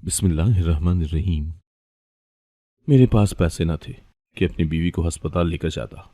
बिस्मिल्लाहिर्रहमानिर्रहीम। मेरे पास पैसे न थे कि अपनी बीवी को अस्पताल लेकर जाता,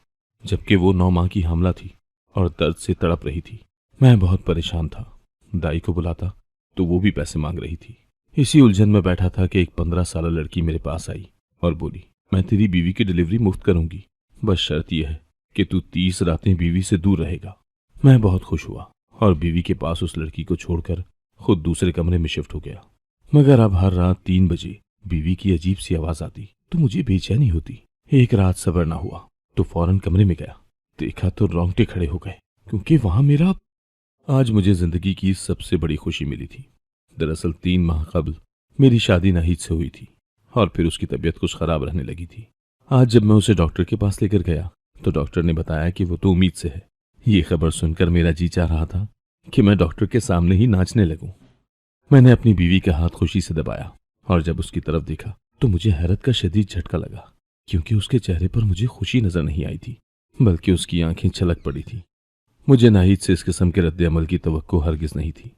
जबकि वो 9 माह की हामला थी और दर्द से तड़प रही थी। मैं बहुत परेशान था। दाई को बुलाता तो वो भी पैसे मांग रही थी। इसी उलझन में बैठा था कि एक 15 साल लड़की मेरे पास आई और बोली, मैं तेरी बीवी की डिलीवरी मुफ्त करूंगी, बस शर्त यह है कि तू 30 रातें बीवी से दूर रहेगा। मैं बहुत खुश हुआ और बीवी के पास उस लड़की को छोड़कर खुद दूसरे कमरे में शिफ्ट हो गया। मगर अब हर रात 3 बजे बीवी की अजीब सी आवाज आती तो मुझे बेचैनी होती। एक रात सब्र ना हुआ तो फौरन कमरे में गया। देखा तो रोंगटे खड़े हो गए, क्योंकि वहां मेरा आज मुझे जिंदगी की सबसे बड़ी खुशी मिली थी। दरअसल 3 माह कबल मेरी शादी नाहिद से हुई थी और फिर उसकी तबीयत कुछ खराब रहने लगी थी। आज जब मैं उसे डॉक्टर के पास लेकर गया तो डॉक्टर ने बताया कि वो तो उम्मीद से है। ये खबर सुनकर मेरा जी चाह रहा था कि मैं डॉक्टर के सामने ही नाचने लगूं। मैंने अपनी बीवी का हाथ खुशी से दबाया और जब उसकी तरफ देखा तो मुझे हैरत का शदीद झटका लगा, क्योंकि उसके चेहरे पर मुझे खुशी नजर नहीं आई थी, बल्कि उसकी आंखें छलक पड़ी थी। मुझे नाहिद से इस किस्म के रद्द अमल की तवक्को हरगिज नहीं थी।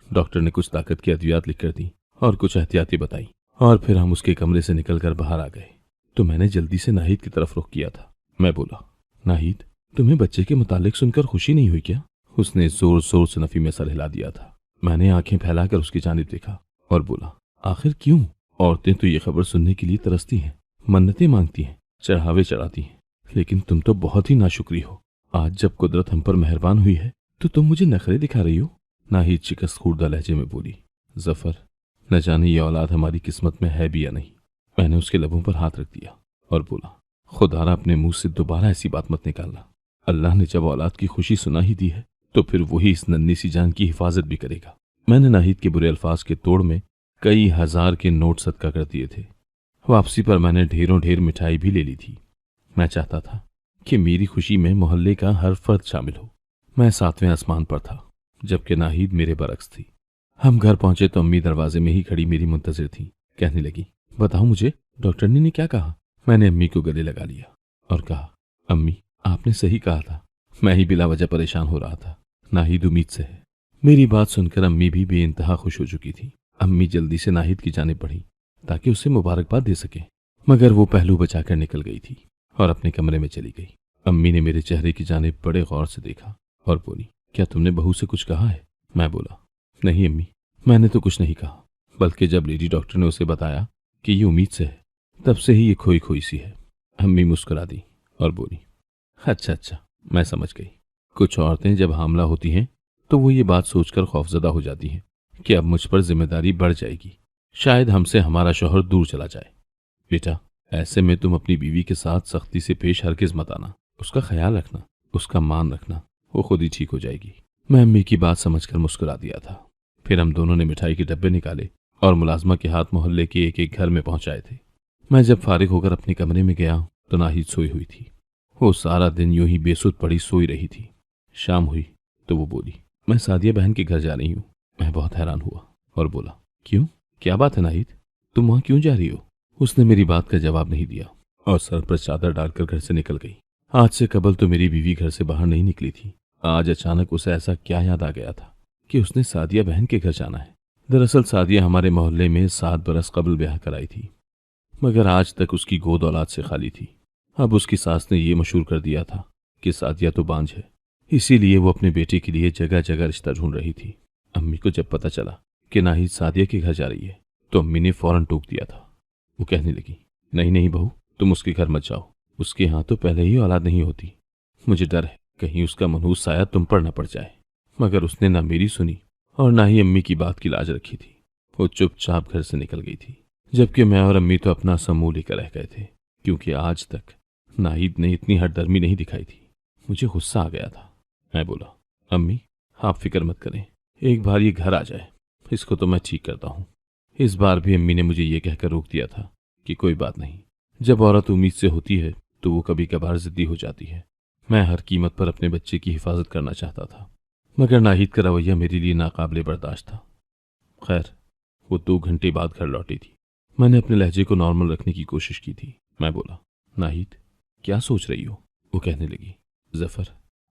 डॉक्टर ने कुछ ताकत की अद्वियात लिखकर दी और कुछ एहतियाती बताई और फिर हम उसके कमरे से निकलकर बाहर आ गए। तो मैंने जल्दी से नाहिद की तरफ रुख किया था। मैं बोला, नाहिद, तुम्हें बच्चे के मुतालिक सुनकर खुशी नहीं हुई क्या? उसने जोर जोर से नफी में सर हिला दिया था। मैंने आंखें फैलाकर उसकी जानिब देखा और बोला, आखिर क्यों? औरतें तो ये खबर सुनने के लिए तरसती हैं, मन्नतें मांगती हैं, चढ़ावे चढ़ाती हैं, लेकिन तुम तो बहुत ही नाशुक्री हो। आज जब कुदरत हम पर मेहरबान हुई है तो तुम मुझे नखरे दिखा रही हो। नाहिद शिकस्त खुर्दा लहजे में बोली, जफर, न जाने ये औलाद हमारी किस्मत में है भी या नहीं। मैंने उसके लबों पर हाथ रख दिया और बोला, खुदारा अपने मुंह से दोबारा ऐसी बात मत निकालना। अल्लाह ने जब औलाद की खुशी सुना ही दी है तो फिर वही इस नन्ही सी जान की हिफाजत भी करेगा। मैंने नाहिद के बुरे अल्फाज के तोड़ में कई हजार के नोट सदका कर दिए थे। वापसी पर मैंने ढेरों ढेर मिठाई भी ले ली थी। मैं चाहता था कि मेरी खुशी में मोहल्ले का हर फर्द शामिल हो। मैं 7वें आसमान पर था, जबकि नाहिद मेरे बरक्स थी। हम घर पहुंचे तो अम्मी दरवाजे में ही खड़ी मेरी मुंतजिर थी। कहने लगी, बताओ मुझे, डॉक्टरनी ने क्या कहा? मैंने अम्मी को गले लगा लिया और कहा, अम्मी, आपने सही कहा था। मैं ही बिला वजह परेशान हो रहा था। नाहिद उम्मीद से है। मेरी बात सुनकर अम्मी भी बेइंतहा खुश हो चुकी थी। अम्मी जल्दी से नाहिद की जानिब बढ़ी ताकि उसे मुबारकबाद दे सके, मगर वो पहलू बचाकर निकल गई थी और अपने कमरे में चली गई। अम्मी ने मेरे चेहरे की जानिब बड़े गौर से देखा और बोली, क्या तुमने बहू से कुछ कहा है? मैं बोला, नहीं अम्मी, मैंने तो कुछ नहीं कहा, बल्कि जब लेडी डॉक्टर ने उसे बताया कि ये उम्मीद से है, तब से ही ये खोई खोई सी है। अम्मी मुस्कुरा दी और बोली, अच्छा अच्छा, मैं समझ गई। कुछ औरतें जब हामला होती हैं तो वो ये बात सोचकर खौफजदा हो जाती हैं कि अब मुझ पर जिम्मेदारी बढ़ जाएगी, शायद हमसे हमारा शौहर दूर चला जाए। बेटा, ऐसे में तुम अपनी बीवी के साथ सख्ती से पेश हरगिज मत आना। उसका ख्याल रखना, उसका मान रखना, वो खुद ही ठीक हो जाएगी। मैं अम्मी की बात समझकर मुस्कुरा दिया था। फिर हम दोनों ने मिठाई के डब्बे निकाले और मुलाजमा के हाथ मोहल्ले के एक एक घर में पहुंचाए थे। मैं जब फारिग होकर अपने कमरे में गया तो नाहिद सोई हुई थी। वो सारा दिन यूं ही बेसुध पड़ी सोई रही थी। शाम हुई तो वो बोली, मैं सादिया बहन के घर जा रही हूँ। मैं बहुत हैरान हुआ और बोला, क्यों, क्या बात है नाहिद, तुम वहां क्यों जा रही हो? उसने मेरी बात का जवाब नहीं दिया और सर पर चादर डालकर घर से निकल गई। आज से कबल तो मेरी बीवी घर से बाहर नहीं निकली थी। आज अचानक उसे ऐसा क्या याद आ गया था कि उसने सादिया बहन के घर जाना है। दरअसल सादिया हमारे मोहल्ले में 7 बरस कबल ब्याह कराई थी, मगर आज तक उसकी गोद औलाद से खाली थी। अब उसकी सास ने यह मशहूर कर दिया था कि सादिया तो बांझ है, इसीलिए वो अपने बेटे के लिए जगह जगह रिश्ता ढूंढ रही थी। अम्मी को जब पता चला कि नाहिद सादिया के घर जा रही है तो अम्मी ने फौरन टोक दिया था। वो कहने लगी, नहीं नहीं बहू, तुम उसके घर मत जाओ, उसके यहाँ तो पहले ही औलाद नहीं होती। मुझे डर है कहीं उसका मनहूस साया तुम पर न पड़ जाए। मगर उसने ना मेरी सुनी और ना ही अम्मी की बात की लाज रखी थी। वो चुपचाप घर से निकल गई थी, जबकि मैं और अम्मी तो अपना समूह लेकर रह गए थे, क्योंकि आज तक नाहिद ने इतनी हठधर्मी नहीं दिखाई थी। मुझे गुस्सा आ गया था। मैं बोला, अम्मी, आप फिक्र मत करें, एक बार ये घर आ जाए, इसको तो मैं ठीक करता हूँ। इस बार भी अम्मी ने मुझे ये कहकर रोक दिया था कि कोई बात नहीं, जब औरत उम्मीद से होती है तो वो कभी कभार जिद्दी हो जाती है। मैं हर कीमत पर अपने बच्चे की हिफाजत करना चाहता था, मगर नाहिद का रवैया मेरे लिए नाकाबिले बर्दाश्त था। खैर, वो 2 घंटे बाद घर लौटी थी। मैंने अपने लहजे को नॉर्मल रखने की कोशिश की थी। मैं बोला, नाहिद, क्या सोच रही हो? वो कहने लगी, जफर,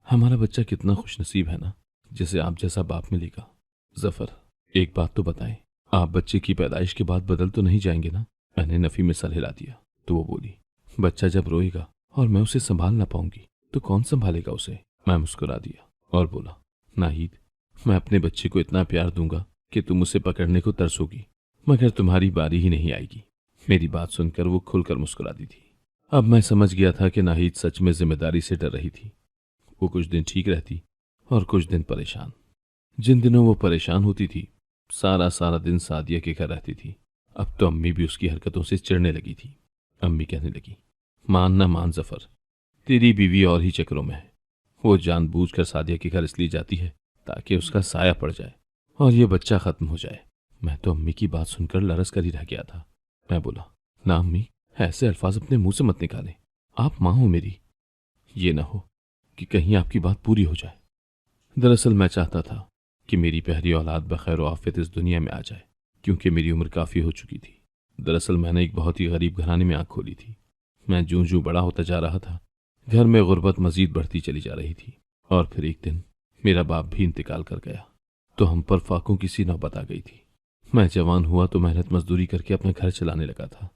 हमारा बच्चा कितना खुशनसीब है ना, जिसे आप जैसा बाप मिलेगा। जफर, एक बात तो बताएं, आप बच्चे की पैदाइश के बाद बदल तो नहीं जाएंगे ना? मैंने नफी में सर हिला दिया तो वो बोली, बच्चा जब रोएगा और मैं उसे संभाल ना पाऊंगी तो कौन संभालेगा उसे? मैं मुस्कुरा दिया और बोला, नाहिद, मैं अपने बच्चे को इतना प्यार दूंगा कि तुम उसे पकड़ने को तरसोगी, मगर तुम्हारी बारी ही नहीं आएगी। मेरी बात सुनकर वो खुलकर मुस्कुरा दी थी। अब मैं समझ गया था कि नाहिद सच में जिम्मेदारी से डर रही थी। वो कुछ दिन ठीक रहती और कुछ दिन परेशान। जिन दिनों वो परेशान होती थी, सारा सारा दिन सादिया के घर रहती थी। अब तो अम्मी भी उसकी हरकतों से चिढ़ने लगी थी। अम्मी कहने लगी, मान ना मान जफर, तेरी बीवी और ही चक्रों में है। वो जानबूझकर सादिया के घर इसलिए जाती है ताकि उसका साया पड़ जाए और ये बच्चा खत्म हो जाए। मैं तो अम्मी की बात सुनकर लरस कर ही रह गया था। मैं बोला, ना अम्मी, ऐसे अल्फाज अपने मुंह से मत निकालें। आप मां हो मेरी, ये ना हो कि कहीं आपकी बात पूरी हो जाए। दरअसल मैं चाहता था कि मेरी पहली औलाद बखैर व आफियत इस दुनिया में आ जाए, क्योंकि मेरी उम्र काफ़ी हो चुकी थी। दरअसल मैंने एक बहुत ही गरीब घराने में आंख खोली थी। मैं जूं जूं बड़ा होता जा रहा था, घर में गुर्बत मजीद बढ़ती चली जा रही थी। और फिर एक दिन मेरा बाप भी इंतकाल कर गया तो हम पर फाकों की सी नौबत आ गई थी। मैं जवान हुआ तो मेहनत मजदूरी करके अपना घर चलाने लगा था।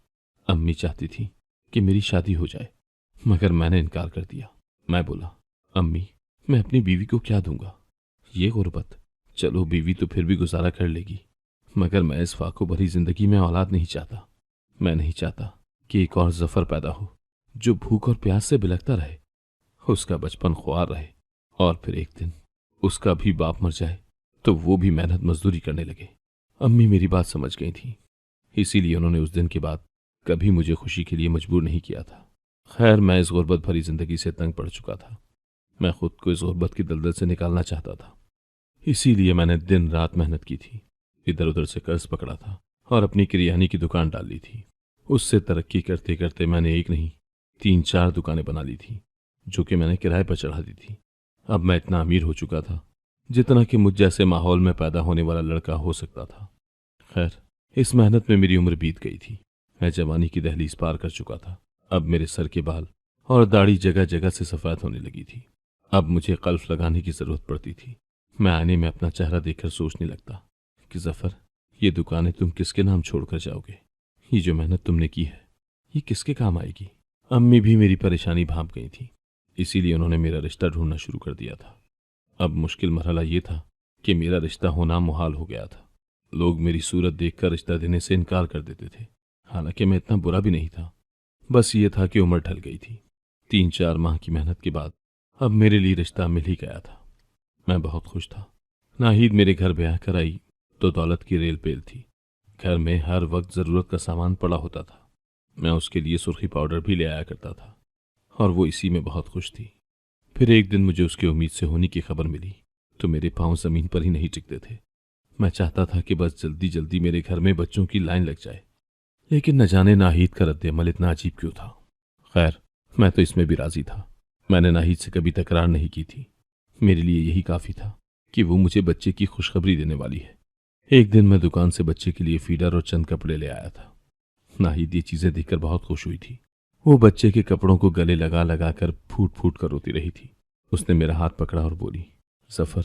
अम्मी चाहती थी कि मेरी शादी हो जाए, मगर मैंने इनकार कर दिया। मैं बोला, अम्मी, मैं अपनी बीवी को क्या दूंगा? ये गुर्बत, चलो बीवी तो फिर भी गुजारा कर लेगी, मगर मैं इस फाको भरी जिंदगी में औलाद नहीं चाहता। मैं नहीं चाहता कि एक और जफर पैदा हो जो भूख और प्यास से बिलखता रहे, उसका बचपन ख्वार रहे और फिर एक दिन उसका भी बाप मर जाए तो वो भी मेहनत मजदूरी करने लगे। अम्मी मेरी बात समझ गई थी, इसीलिए उन्होंने उस दिन के बाद कभी मुझे खुशी के लिए मजबूर नहीं किया था। खैर, मैं इस गुर्बत भरी जिंदगी से तंग पड़ चुका था। मैं खुद को इस गुर्बत की दलदल से निकालना चाहता था। इसीलिए मैंने दिन रात मेहनत की थी, इधर उधर से कर्ज पकड़ा था और अपनी किरियानी की दुकान डाल ली थी। उससे तरक्की करते करते मैंने एक नहीं 3-4 दुकानें बना ली थी, जो कि मैंने किराए पर चढ़ा दी थी। अब मैं इतना अमीर हो चुका था जितना कि मुझ जैसे माहौल में पैदा होने वाला लड़का हो सकता था। खैर, इस मेहनत में मेरी उम्र बीत गई थी। मैं जवानी की दहलीज पार कर चुका था। अब मेरे सर के बाल और दाढ़ी जगह जगह से सफ़ेद होने लगी थी। अब मुझे कल्फ लगाने की जरूरत पड़ती थी। मैं आईने में अपना चेहरा देखकर सोचने लगता कि जफर, ये दुकानें तुम किसके नाम छोड़कर जाओगे? ये जो मेहनत तुमने की है, ये किसके काम आएगी? अम्मी भी मेरी परेशानी भांप गई थी, इसीलिए उन्होंने मेरा रिश्ता ढूंढना शुरू कर दिया था। अब मुश्किल मरहला ये था कि मेरा रिश्ता होना मुहाल हो गया था। लोग मेरी सूरत देखकर रिश्ता देने से इनकार कर देते थे। हालांकि मैं इतना बुरा भी नहीं था, बस ये था कि उम्र ढल गई थी। 3-4 माह की मेहनत के बाद अब मेरे लिए रिश्ता मिल ही गया था। मैं बहुत खुश था। नाहिद मेरे घर ब्याह कर आई तो दौलत की रेल पेल थी। घर में हर वक्त ज़रूरत का सामान पड़ा होता था। मैं उसके लिए सुर्खी पाउडर भी ले आया करता था और वो इसी में बहुत खुश थी। फिर एक दिन मुझे उसकी उम्मीद से होने की खबर मिली तो मेरे पांव ज़मीन पर ही नहीं टिकते थे। मैं चाहता था कि बस जल्दी जल्दी मेरे घर में बच्चों की लाइन लग जाए, लेकिन न जाने नाहिद का रद्द-ए-अमल इतना अजीब क्यों था। खैर, मैं तो इसमें भी राजी था। मैंने नाहिद से कभी तकरार नहीं की थी। मेरे लिए यही काफ़ी था कि वो मुझे बच्चे की खुशखबरी देने वाली है। एक दिन मैं दुकान से बच्चे के लिए फीडर और चंद कपड़े ले आया था। नाहिद ये चीज़ें देखकर बहुत खुश हुई थी। वो बच्चे के कपड़ों को गले लगा लगा कर फूट फूट कर रोती रही थी। उसने मेरा हाथ पकड़ा और बोली, जफर,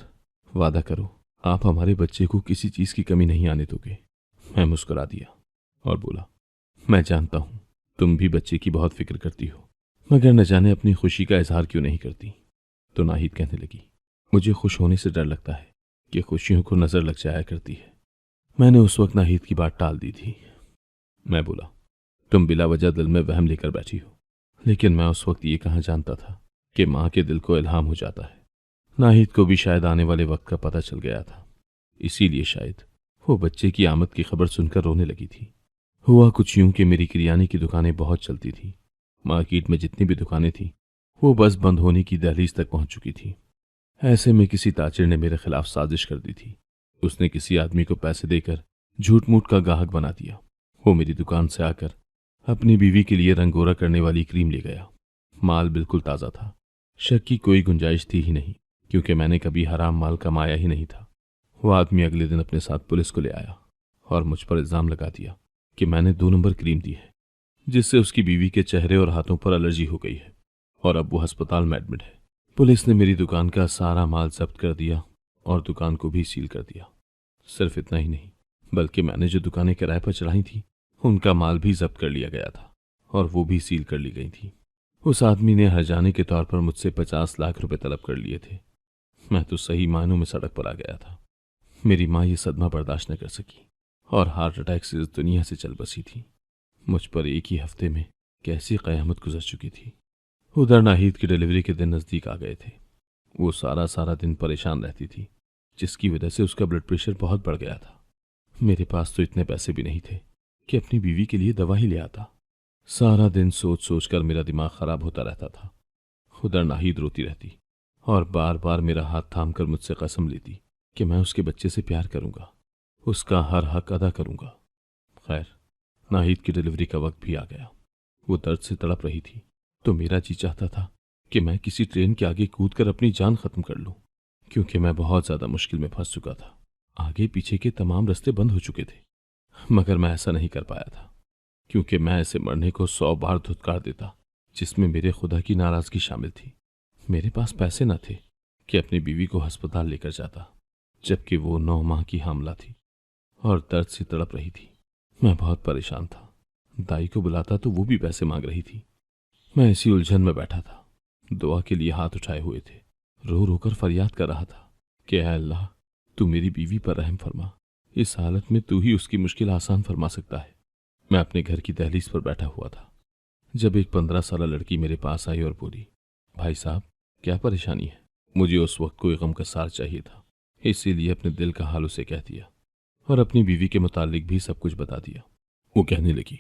वादा करो आप हमारे बच्चे को किसी चीज़ की कमी नहीं आने दोगे। मैं मुस्कुरा दिया और बोला, मैं जानता हूं तुम भी बच्चे की बहुत फिक्र करती हो, मगर न जाने अपनी खुशी का इजहार क्यों नहीं करती। तो नाहिद कहने लगी, मुझे खुश होने से डर लगता है कि खुशियों को नजर लग जाया करती है। मैंने उस वक्त नाहिद की बात टाल दी थी। मैं बोला, तुम बिला वजह दिल में वहम लेकर बैठी हो, लेकिन मैं उस वक्त ये कहाँ जानता था कि माँ के दिल को इल्हाम हो जाता है। नाहिद को भी शायद आने वाले वक्त का पता चल गया था, इसीलिए शायद वो बच्चे की आमद की खबर सुनकर रोने लगी थी। हुआ कुछ यूं कि मेरी किरियाने की दुकानें बहुत चलती थी। मार्केट में जितनी भी दुकानें थीं वो बस बंद होने की दहलीज तक पहुंच चुकी थी। ऐसे में किसी ताजिर ने मेरे खिलाफ साजिश कर दी थी। उसने किसी आदमी को पैसे देकर झूठ मूठ का गाहक बना दिया। वो मेरी दुकान से आकर अपनी बीवी के लिए रंगोरा करने वाली क्रीम ले गया। माल बिल्कुल ताज़ा था, शक की कोई गुंजाइश थी ही नहीं, क्योंकि मैंने कभी हराम माल कमाया ही नहीं था। वो आदमी अगले दिन अपने साथ पुलिस को ले आया और मुझ पर इल्ज़ाम लगा दिया कि मैंने 2 नंबर क्रीम दी है, जिससे उसकी बीवी के चेहरे और हाथों पर एलर्जी हो गई है और अब वो अस्पताल में एडमिट है। पुलिस ने मेरी दुकान का सारा माल जब्त कर दिया और दुकान को भी सील कर दिया। सिर्फ इतना ही नहीं, बल्कि मैंने जो दुकानें किराए पर चढ़ाई थी उनका माल भी जब्त कर लिया गया था और वो भी सील कर ली गई थी। उस आदमी ने हर्जाने के तौर पर मुझसे 50 लाख रुपए तलब कर लिए थे। मैं तो सही मायनों में सड़क पर आ गया था। मेरी माँ ये सदमा बर्दाश्त न कर सकी और हार्ट अटैक से इस दुनिया से चल बसी थी। मुझ पर एक ही हफ्ते में कैसी कयामत गुजर चुकी थी। उधर नाहिद की डिलीवरी के दिन नज़दीक आ गए थे। वो सारा सारा दिन परेशान रहती थी, जिसकी वजह से उसका ब्लड प्रेशर बहुत बढ़ गया था। मेरे पास तो इतने पैसे भी नहीं थे कि अपनी बीवी के लिए दवा ही ले आता। सारा दिन सोच सोच कर मेरा दिमाग खराब होता रहता था। उधर नाहिद रोती रहती और बार बार मेरा हाथ थाम कर मुझसे कसम लेती कि मैं उसके बच्चे से प्यार करूंगा, उसका हर हक अदा करूंगा। खैर, नाहिद की डिलीवरी का वक्त भी आ गया। वो दर्द से तड़प रही थी तो मेरा जी चाहता था कि मैं किसी ट्रेन के आगे कूदकर अपनी जान खत्म कर लूं, क्योंकि मैं बहुत ज्यादा मुश्किल में फंस चुका था। आगे पीछे के तमाम रास्ते बंद हो चुके थे, मगर मैं ऐसा नहीं कर पाया था, क्योंकि मैं ऐसे मरने को 100 बार धुतकार देता जिसमें मेरे खुदा की नाराजगी शामिल थी। मेरे पास पैसे न थे कि अपनी बीवी को अस्पताल लेकर जाता, जबकि वो 9 माह की हामला थी और दर्द से तड़प रही थी। मैं बहुत परेशान था। दाई को बुलाता तो वो भी पैसे मांग रही थी। मैं इसी उलझन में बैठा था, दुआ के लिए हाथ उठाए हुए थे, रो रो कर फरियाद कर रहा था कि ऐ अल्लाह, तू मेरी बीवी पर रहम फरमा। इस हालत में तू ही उसकी मुश्किल आसान फरमा सकता है। मैं अपने घर की दहलीज पर बैठा हुआ था जब एक 15 साल लड़की मेरे पास आई और बोली, भाई साहब, क्या परेशानी है? मुझे उस वक्त कोई गम का सार चाहिए था, इसीलिए अपने दिल का हाल उसे कह दिया और अपनी बीवी के मुतालिक भी सब कुछ बता दिया। वो कहने लगी,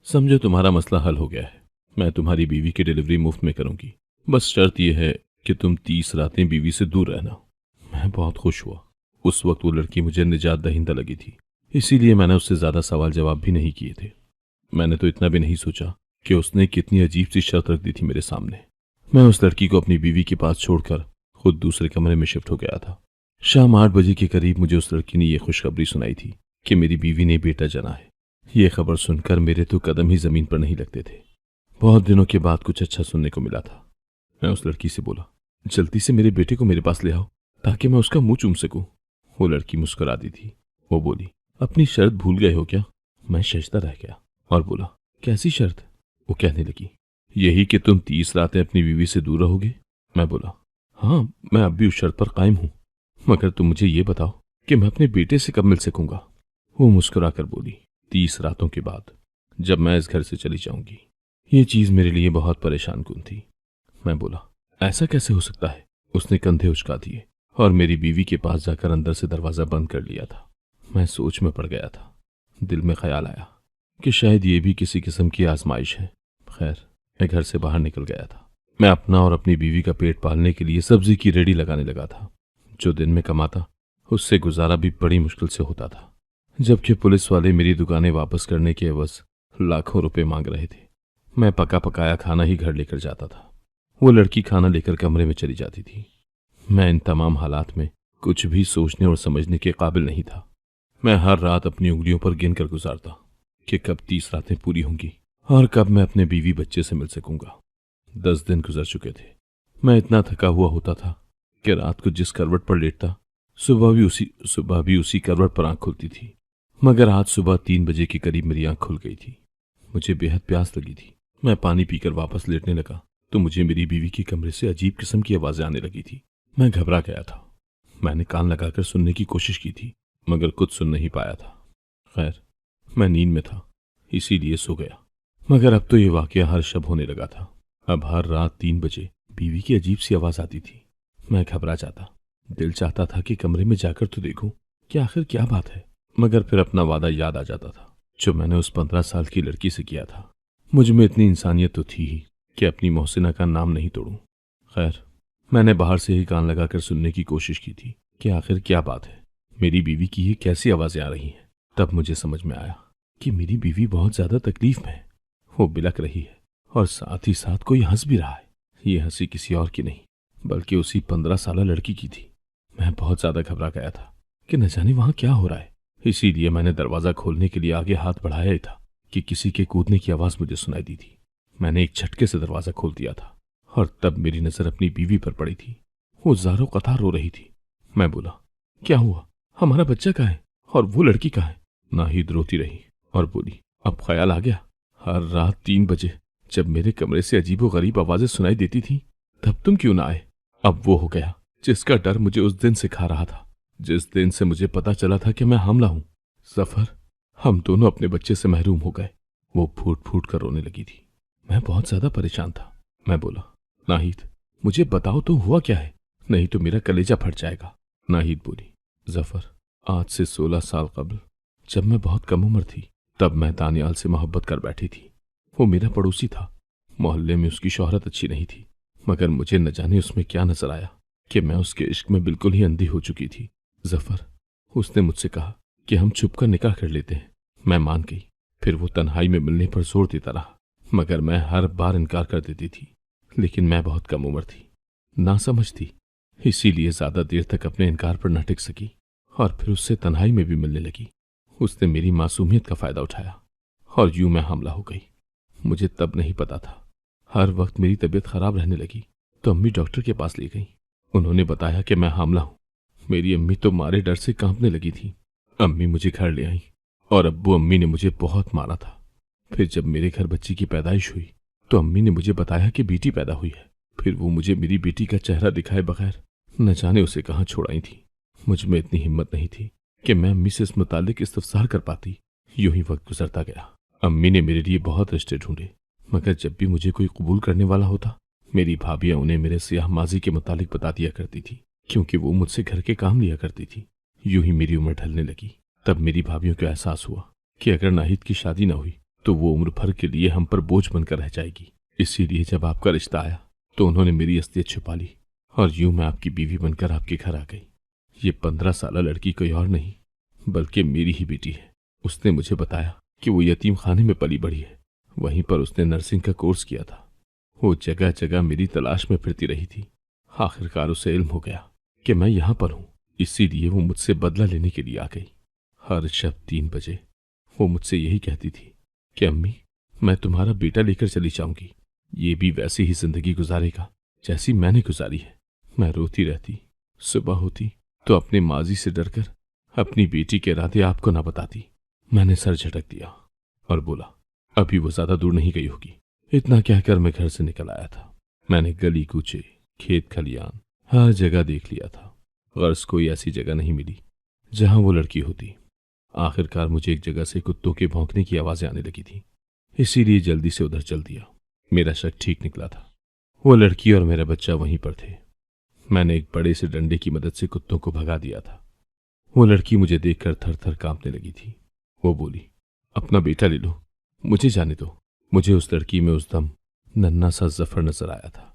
समझो तुम्हारा मसला हल हो गया है। मैं तुम्हारी बीवी की डिलीवरी मुफ्त में करूंगी, बस शर्त यह है कि तुम 30 रातें बीवी से दूर रहना। मैं बहुत खुश हुआ। उस वक्त वो लड़की मुझे निजात दहिंदा लगी थी, इसीलिए मैंने उससे ज्यादा सवाल जवाब भी नहीं किए थे। मैंने तो इतना भी नहीं सोचा कि उसने कितनी अजीब सी शर्त रख दी थी मेरे सामने। मैं उस लड़की को अपनी बीवी के पास छोड़कर खुद दूसरे कमरे में शिफ्ट हो गया था। शाम 8 बजे के करीब मुझे उस लड़की ने यह खुशखबरी सुनाई थी कि मेरी बीवी ने बेटा जना है। ये खबर सुनकर मेरे तो कदम ही जमीन पर नहीं लगते थे। बहुत दिनों के बाद कुछ अच्छा सुनने को मिला था। मैं उस लड़की से बोला, जल्दी से मेरे बेटे को मेरे पास ले आओ ताकि मैं उसका मुंह चूम सकूं। वो लड़की मुस्कुरा दी थी। वो बोली, अपनी शर्त भूल गए हो क्या? मैं शर्ता रह गया और बोला, कैसी शर्त? वो कहने लगी, यही कि तुम 30 रातें अपनी बीवी से दूर रहोगे। मैं बोला, हाँ, मैं अब भी उस शर्त पर कायम हूं, मगर तुम मुझे ये बताओ कि मैं अपने बेटे से कब मिल सकूंगा। वो मुस्कुराकर बोली, 30 रातों के बाद, जब मैं इस घर से चली जाऊंगी। ये चीज मेरे लिए बहुत परेशान कुन थी। मैं बोला, ऐसा कैसे हो सकता है? उसने कंधे उचका दिए और मेरी बीवी के पास जाकर अंदर से दरवाजा बंद कर लिया था। मैं सोच में पड़ गया था। दिल में ख्याल आया कि शायद ये भी किसी किस्म की आजमाइश है। खैर, मैं घर से बाहर निकल गया था। मैं अपना और अपनी बीवी का पेट पालने के लिए सब्जी की रेडी लगाने लगा था। जो दिन में कमाता उससे गुजारा भी बड़ी मुश्किल से होता था, जबकि पुलिस वाले मेरी दुकानें वापस करने के एवज लाखों रुपए मांग रहे थे। मैं पका पकाया खाना ही घर लेकर जाता था। वो लड़की खाना लेकर कमरे में चली जाती थी। मैं इन तमाम हालात में कुछ भी सोचने और समझने के काबिल नहीं था। मैं हर रात अपनी उंगलियों पर गिन कर गुजारता कि कब 30 रातें पूरी होंगी और कब मैं अपने बीवी बच्चे से मिल सकूंगा। 10 दिन गुजर चुके थे। मैं इतना थका हुआ होता था कि रात को जिस करवट पर लेटता सुबह भी उसी करवट पर आंख खुलती थी। मगर आज सुबह 3 बजे के करीब मेरी आंख खुल गई थी। मुझे बेहद प्यास लगी थी। मैं पानी पीकर वापस लेटने लगा तो मुझे मेरी बीवी के कमरे से अजीब किस्म की आवाजें आने लगी थी। मैं घबरा गया था। मैंने कान लगाकर सुनने की कोशिश की थी, मगर कुछ सुन नहीं पाया था। खैर, मैं नींद में था, इसीलिए सो गया। मगर अब तो ये वाकया हर शब होने लगा था। अब हर रात 3 बजे बीवी की अजीब सी आवाज आती थी। मैं घबरा जाता। दिल चाहता था कि कमरे में जाकर तो देखूं कि आखिर क्या बात है, मगर फिर अपना वादा याद आ जाता था जो मैंने उस 15 साल की लड़की से किया था। मुझ में इतनी इंसानियत तो थी ही कि अपनी मोहसिना का नाम नहीं तोड़ूं। खैर, मैंने बाहर से ही कान लगाकर सुनने की कोशिश की थी कि आखिर क्या बात है, मेरी बीवी की ये कैसी आवाजें आ रही हैं। तब मुझे समझ में आया कि मेरी बीवी बहुत ज्यादा तकलीफ में है। वो बिलख रही है और साथ ही साथ कोई हंस भी रहा है। ये हंसी किसी और की नहीं बल्कि उसी 15 साल लड़की की थी। मैं बहुत ज्यादा घबरा गया था कि न जाने वहां क्या हो रहा है। इसीलिए मैंने दरवाजा खोलने के लिए आगे हाथ बढ़ाया ही था कि किसी के कूदने की आवाज मुझे सुनाई दी थी। मैंने एक झटके से दरवाजा खोल दिया था और तब मेरी नजर अपनी बीवी पर पड़ी थी। वो ज़ारो कतार रो रही थी। मैं बोला, क्या हुआ? हमारा बच्चा कहाँ है और वो लड़की कहाँ है? नाहिद रोती रही और बोली, अब ख्याल आ गया? हर रात 3 बजे जब मेरे कमरे से अजीबोगरीब आवाजें सुनाई देती थी, तब तुम क्यों ना आए? अब वो हो गया जिसका डर मुझे उस दिन से खा रहा था, जिस दिन से मुझे पता चला था कि मैं हामला हूं। जफर, हम दोनों अपने बच्चे से महरूम हो गए। वो फूट फूट कर रोने लगी थी। मैं बहुत ज्यादा परेशान था। मैं बोला, नाहिद, मुझे बताओ तो हुआ क्या है, नहीं तो मेरा कलेजा फट जाएगा। नाहिद बोली, जफर, आज से 16 साल कबल जब मैं बहुत कम उम्र थी, तब मैं दानियाल से मोहब्बत कर बैठी थी। वो मेरा पड़ोसी था। मोहल्ले में उसकी शोहरत अच्छी नहीं थी, मगर मुझे न जाने उसमें क्या नजर आया कि मैं उसके इश्क में बिल्कुल ही अंधी हो चुकी थी। जफर, उसने मुझसे कहा कि हम छुप कर निकाह कर लेते हैं। मैं मान गई। फिर वो तन्हाई में मिलने पर जोर देता रहा, मगर मैं हर बार इनकार कर देती थी। लेकिन मैं बहुत कम उम्र थी, नासमझ थी, इसीलिए ज्यादा देर तक अपने इनकार पर न टिक सकी और फिर उससे तन्हाई में भी मिलने लगी। उसने मेरी मासूमियत का फायदा उठाया और यूं मैं हमला हो गई। मुझे तब नहीं पता था। हर वक्त मेरी तबीयत खराब रहने लगी तो अम्मी डॉक्टर के पास ले गई। उन्होंने बताया कि मैं हामला हूं। मेरी अम्मी तो मारे डर से कांपने लगी थी। अम्मी मुझे घर ले आई और अब्बू अम्मी ने मुझे बहुत मारा था। फिर जब मेरे घर बच्ची की पैदाइश हुई तो अम्मी ने मुझे बताया कि बेटी पैदा हुई है। फिर वो मुझे मेरी बेटी का चेहरा दिखाए बगैर न जाने उसे कहाँ छोड़ाई थी। मुझ में इतनी हिम्मत नहीं थी कि मैं अम्मी से इस मुतालिक इस्तफसार कर पाती। यूं ही वक्त गुजरता गया। अम्मी ने मेरे लिए बहुत रिश्ते ढूंढे, मगर जब भी मुझे कोई कबूल करने वाला होता, मेरी भाभियां उन्हें मेरे सियाह माजी के मुतालिक बता दिया करती थी, क्योंकि वो मुझसे घर के काम लिया करती थी। यूं ही मेरी उम्र ढलने लगी। तब मेरी भाभियों को एहसास हुआ कि अगर नाहिद की शादी न हुई तो वो उम्र भर के लिए हम पर बोझ बनकर रह जाएगी। इसीलिए जब आपका रिश्ता आया तो उन्होंने मेरी असलियत छुपा ली और यूं मैं आपकी बीवी बनकर आपके घर आ गई। ये 15 साल लड़की कोई और नहीं बल्कि मेरी ही बेटी है। उसने मुझे बताया कि वो यतीम खाने में पली बढ़ी है। वहीं पर उसने नर्सिंग का कोर्स किया था। वो जगह जगह मेरी तलाश में फिरती रही थी। आखिरकार उसे इल्म हो गया कि मैं यहां पर हूं, इसीलिए वो मुझसे बदला लेने के लिए आ गई। हर शब 3 बजे वो मुझसे यही कहती थी कि अम्मी, मैं तुम्हारा बेटा लेकर चली जाऊंगी। ये भी वैसी ही जिंदगी गुजारेगा जैसी मैंने गुजारी है। मैं रोती रहती। सुबह होती तो अपने माजी से डरकर अपनी बेटी के इरादे आपको ना बताती। मैंने सर झटक दिया और बोला, अभी वो ज्यादा दूर नहीं गई होगी। इतना कहकर मैं घर से निकल आया था। मैंने गली कूचे, खेत खलियान हर जगह देख लिया था। गर्ज कोई ऐसी जगह नहीं मिली जहां वो लड़की होती। आखिरकार मुझे एक जगह से कुत्तों के भौंकने की आवाजें आने लगी थी, इसीलिए जल्दी से उधर चल दिया। मेरा शक ठीक निकला था। वो लड़की और मेरा बच्चा वहीं पर थे। मैंने एक बड़े से डंडे की मदद से कुत्तों को भगा दिया था। वो लड़की मुझे देखकर थर थर कांपने लगी थी। वो बोली, अपना बेटा ले लो, मुझे जाने दो। मुझे उस लड़की में उस दम नन्हा सा जफर नजर आया था,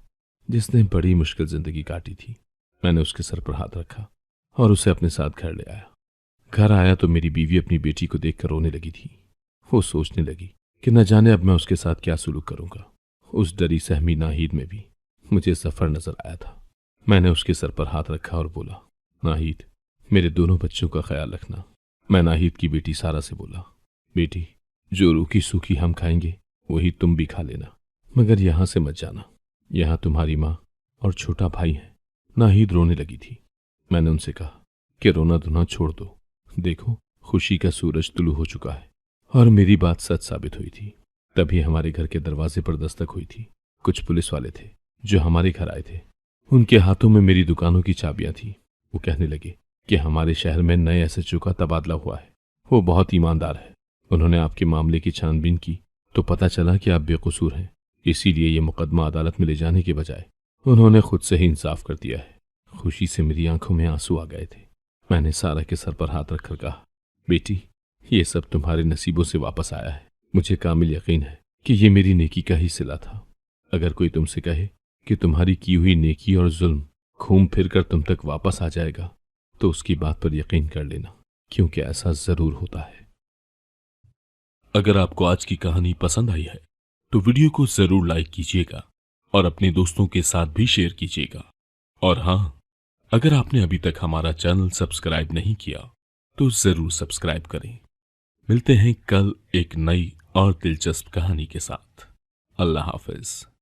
जिसने बड़ी मुश्किल जिंदगी काटी थी। मैंने उसके सर पर हाथ रखा और उसे अपने साथ घर ले आया। घर आया तो मेरी बीवी अपनी बेटी को देखकर रोने लगी थी। वो सोचने लगी कि न जाने अब मैं उसके साथ क्या सुलूक करूंगा। उस डरी सहमी नाहिद में भी मुझे जफर नजर आया था। मैंने उसके सर पर हाथ रखा और बोला, नाहिद, मेरे दोनों बच्चों का ख्याल रखना। मैं नाहिद की बेटी सारा से बोला, बेटी, जो रूखी सूखी हम खाएंगे वही तुम भी खा लेना, मगर यहां से मत जाना। यहां तुम्हारी माँ और छोटा भाई है। नाहिद रोने लगी थी। मैंने उनसे कहा कि रोना धोना छोड़ दो। देखो, खुशी का सूरज तुलू हो चुका है। और मेरी बात सच साबित हुई थी। तभी हमारे घर के दरवाजे पर दस्तक हुई थी। कुछ पुलिस वाले थे जो हमारे घर आए थे। उनके हाथों में मेरी दुकानों की चाबियां थी। वो कहने लगे कि हमारे शहर में नए एसएचओ का तबादला हुआ है। वो बहुत ईमानदार है। उन्होंने आपके मामले की छानबीन की तो पता चला कि आप बेकसूर हैं। इसीलिए ये मुकदमा अदालत में ले जाने के बजाय उन्होंने खुद से ही इंसाफ कर दिया है। खुशी से मेरी आंखों में आंसू आ गए थे। मैंने सारा के सर पर हाथ रखकर कहा, बेटी, ये सब तुम्हारे नसीबों से वापस आया है। मुझे कामिल यकीन है कि ये मेरी नेकी का ही सिला था। अगर कोई तुमसे कहे कि तुम्हारी की हुई नेकी और जुल्म घूम फिर कर तुम तक वापस आ जाएगा तो उसकी बात पर यकीन कर लेना, क्योंकि ऐसा जरूर होता है। अगर आपको आज की कहानी पसंद आई है तो वीडियो को जरूर लाइक कीजिएगा और अपने दोस्तों के साथ भी शेयर कीजिएगा। और हाँ, अगर आपने अभी तक हमारा चैनल सब्सक्राइब नहीं किया तो जरूर सब्सक्राइब करें। मिलते हैं कल एक नई और दिलचस्प कहानी के साथ। अल्लाह हाफिज।